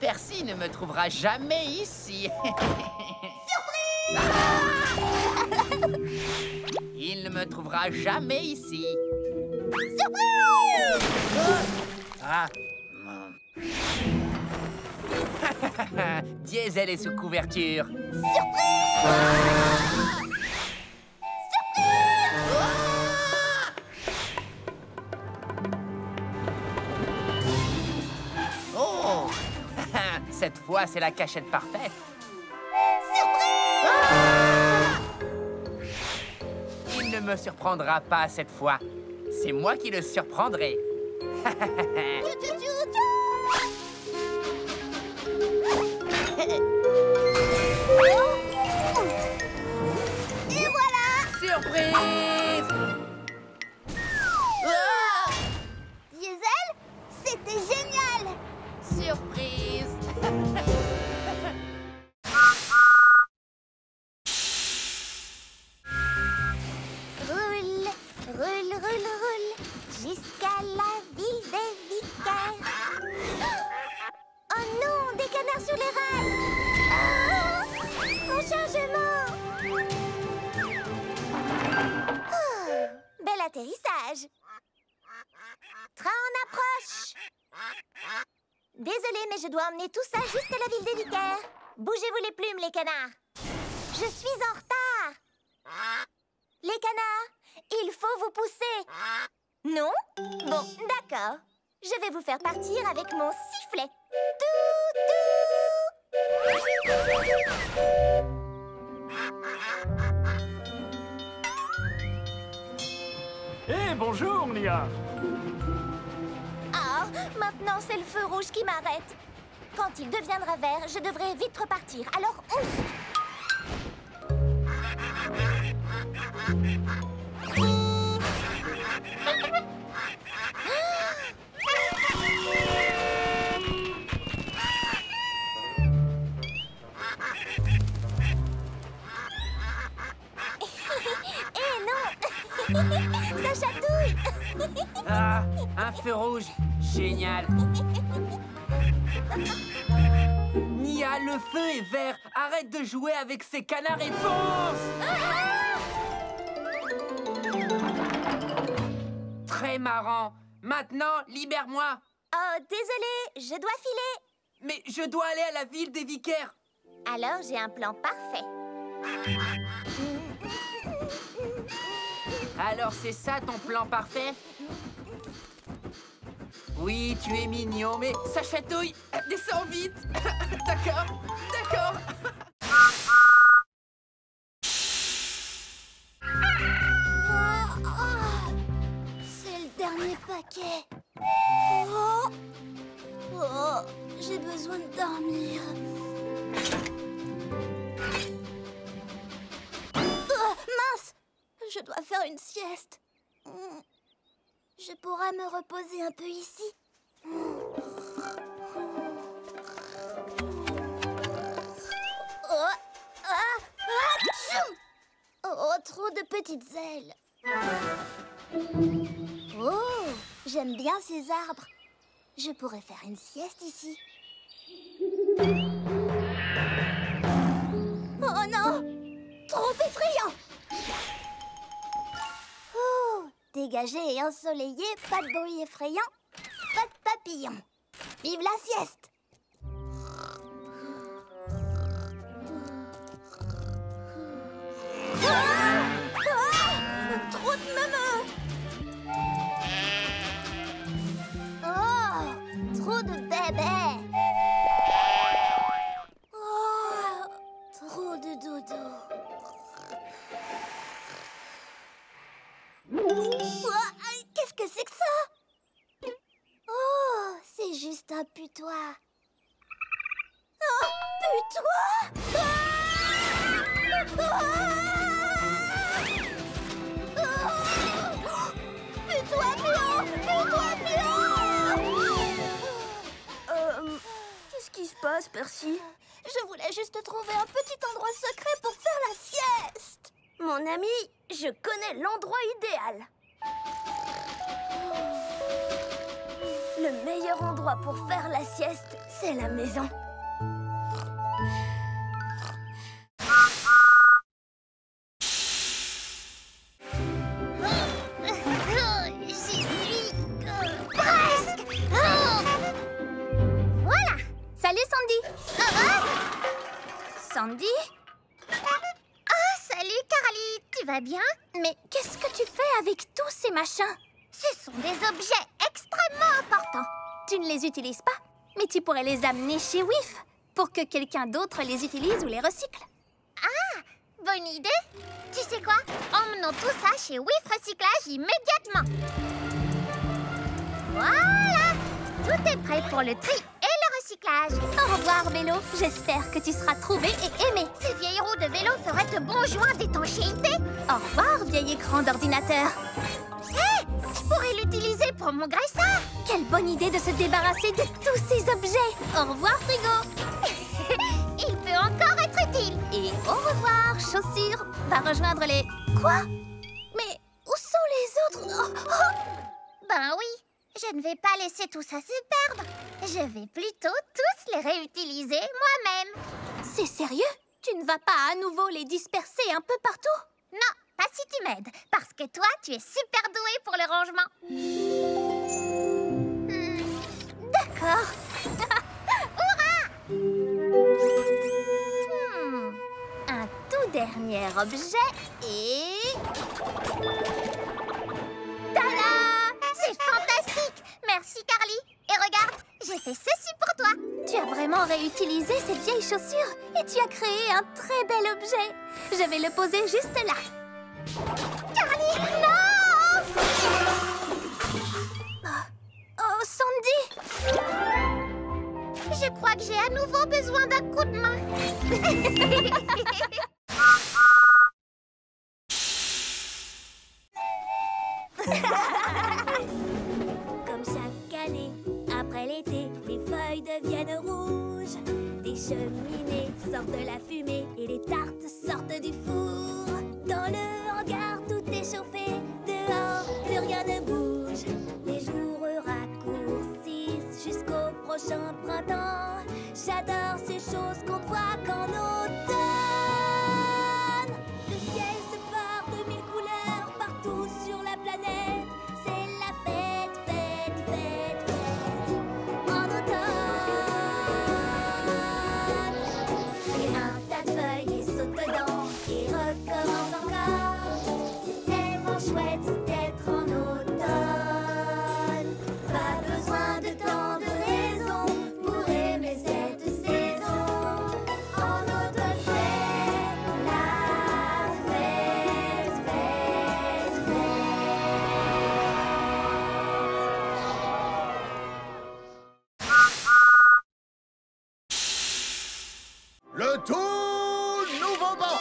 S6: Percy ne me trouvera jamais ici.
S1: Surprise!
S6: Il ne me trouvera jamais ici.
S1: Surprise!
S6: Ah. Diesel est sous couverture.
S1: Surprise!
S6: Oh! Cette fois, c'est la cachette parfaite. Il ne me surprendra pas cette fois. C'est moi qui le surprendrai.
S1: Et voilà!
S6: Surprise! Ah!
S1: Diesel, c'était génial!
S6: Surprise!
S8: Roule, roule, roule, roule, jusqu'à la ville des vicaires. Oh non, des canards sur les rails! Oh, mon chargement! Oh, bel atterrissage! Train en approche! Désolée, mais je dois emmener tout ça jusqu'à la ville des vicaires. Bougez-vous les plumes, les canards! Je suis en retard! Les canards, il faut vous pousser. Non? Bon, d'accord. Je vais vous faire partir avec mon sifflet.
S5: Eh, bonjour, Nia.
S8: Ah, maintenant c'est le feu rouge qui m'arrête. Quand il deviendra vert, je devrais vite repartir. Alors, ouf! Ça chatouille.
S6: Ah, un feu rouge. Génial. Nia, le feu est vert. Arrête de jouer avec ces canards et fonce. Très marrant. Maintenant, libère-moi.
S8: Oh, désolé, je dois filer.
S6: Mais je dois aller à la ville des vicaires.
S8: Alors j'ai un plan parfait.
S6: Alors c'est ça ton plan parfait? Oui, tu es mignon, mais ça chatouille. Descends vite. D'accord, d'accord.
S1: C'est le dernier paquet. J'ai besoin de dormir. Mince! Je dois faire une sieste. Je pourrais me reposer un peu ici. Oh, trop de petites ailes. Oh, j'aime bien ces arbres. Je pourrais faire une sieste ici. Oh non! Trop effrayant! Oh, dégagé et ensoleillé, pas de bruit effrayant, pas de papillons. Vive la sieste! Trop de mamans! Oh, trop de bébés! Oh, trop de dodo. Qu'est-ce que c'est que ça? Oh, c'est juste un putois. Oh, putois! Putois blanc! Putois blanc! Qu'est-ce qui se passe, Percy? Je voulais juste trouver un petit endroit secret pour faire la sieste. Mon ami, je connais l'endroit idéal. Le meilleur endroit pour faire la sieste, c'est la maison. J'y suis presque. Voilà. Salut, Sandy. Sandy? Salut, Carly. Tu vas bien? Mais qu'est-ce que tu fais avec tous ces machins? Ce sont des objets extrêmement importants. Tu ne les utilises pas, mais tu pourrais les amener chez WIF pour que quelqu'un d'autre les utilise ou les recycle. Ah, bonne idée. Tu sais quoi? Emmenons tout ça chez WIF Recyclage immédiatement. Voilà, tout est prêt pour le tri et le recyclage. Au revoir, vélo. J'espère que tu seras trouvé et aimé. Ces vieilles roues de vélo feraient de bons joints d'étanchéité. Au revoir, vieil écran d'ordinateur. Hé, je pourrais l'utiliser pour mon graisseur. Quelle bonne idée de se débarrasser de tous ces objets. Au revoir, frigo. Il peut encore être utile. Et au revoir, chaussures. Va rejoindre les... Quoi? Mais où sont les autres? Ben oui, je ne vais pas laisser tout ça se perdre. Je vais plutôt tous les réutiliser moi-même. C'est sérieux? Tu ne vas pas à nouveau les disperser un peu partout? Non, pas si tu m'aides. Parce que toi, tu es super douée pour le rangement. D'accord. Hurrah! Un tout dernier objet et... Tada! C'est fantastique! Merci, Carly. Et regarde, j'ai fait ceci pour toi. Tu as vraiment réutilisé cette vieille chaussure et tu as créé un très bel objet. Je vais le poser juste là. Carly, non! Oh, Sandy! Je crois que j'ai à nouveau besoin d'un coup de main. Comme chaque année, après l'été, les feuilles deviennent rouges. Des cheminées sortent de la fumée et les tartes sortent du four. Dans le hangar, tout est chauffé. Dehors, plus rien ne bouge. Les jours raccourcissent jusqu'au prochain printemps. J'adore ces choses qu'on voit qu'en automne. Le ciel se part de mille couleurs partout sur la planète. C'est la fête, fête, fête, fête en automne. Et un
S2: le tout nouveau banc.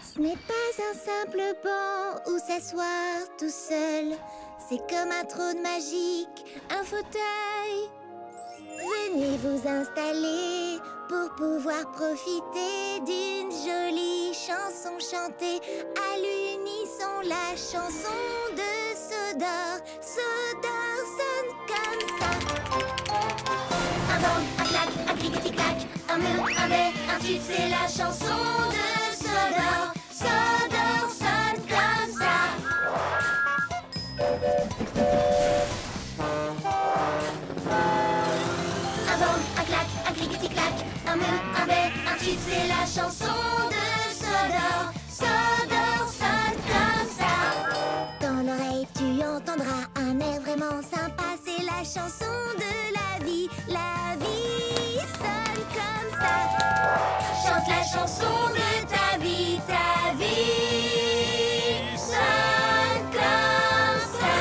S8: Ce n'est pas un simple banc où s'asseoir tout seul. C'est comme un trône magique, un fauteuil. Venez vous installer pour pouvoir profiter d'une jolie chanson chantée à l'unisson. La chanson de Sodor. Sodor sonne comme ça. Un bang, un clac, un clic-tic-clac, un mur, un bé, un tube, c'est la chanson de Sodor. Sodor sonne comme ça. Un bang, un clac, un clic-tic-clac, un mur, un bé, un tube, c'est la chanson de Sodor. Sodor sonne comme ça. Dans l'oreille tu entendras un air vraiment sympa. C'est la chanson de la vie. La vie sonne comme ça. Chante la chanson de ta vie. Ta vie sonne comme ça.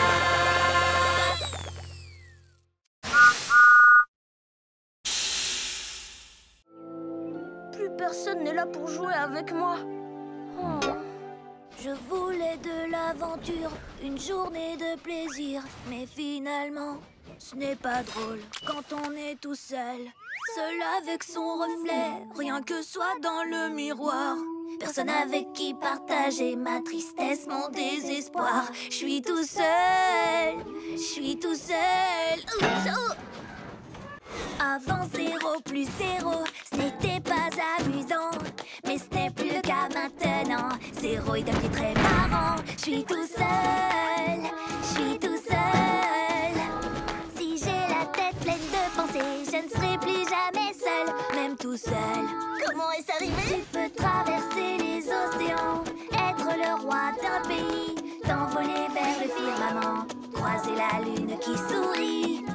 S1: Plus personne n'est là pour jouer avec moi. Oh.
S8: Je voulais de l'aventure, une journée de plaisir. Mais finalement, ce n'est pas drôle quand on est tout seul. Seul avec son reflet, rien que soi dans le miroir. Personne avec qui partager ma tristesse, mon désespoir. Je suis tout seul, je suis tout seul. Oups, oh. Avant 0 plus 0, ce n'était pas amusant. Mais ce n'est plus le cas maintenant. 0 est devenu très marrant. Je suis tout seul, je suis tout seul. Si j'ai la tête pleine de pensées, je ne serai plus jamais seul, même tout seul.
S1: Comment est-ce arrivé?
S8: Tu peux traverser les océans, être le roi d'un pays, t'envoler vers le firmament, croiser la lune qui sourit.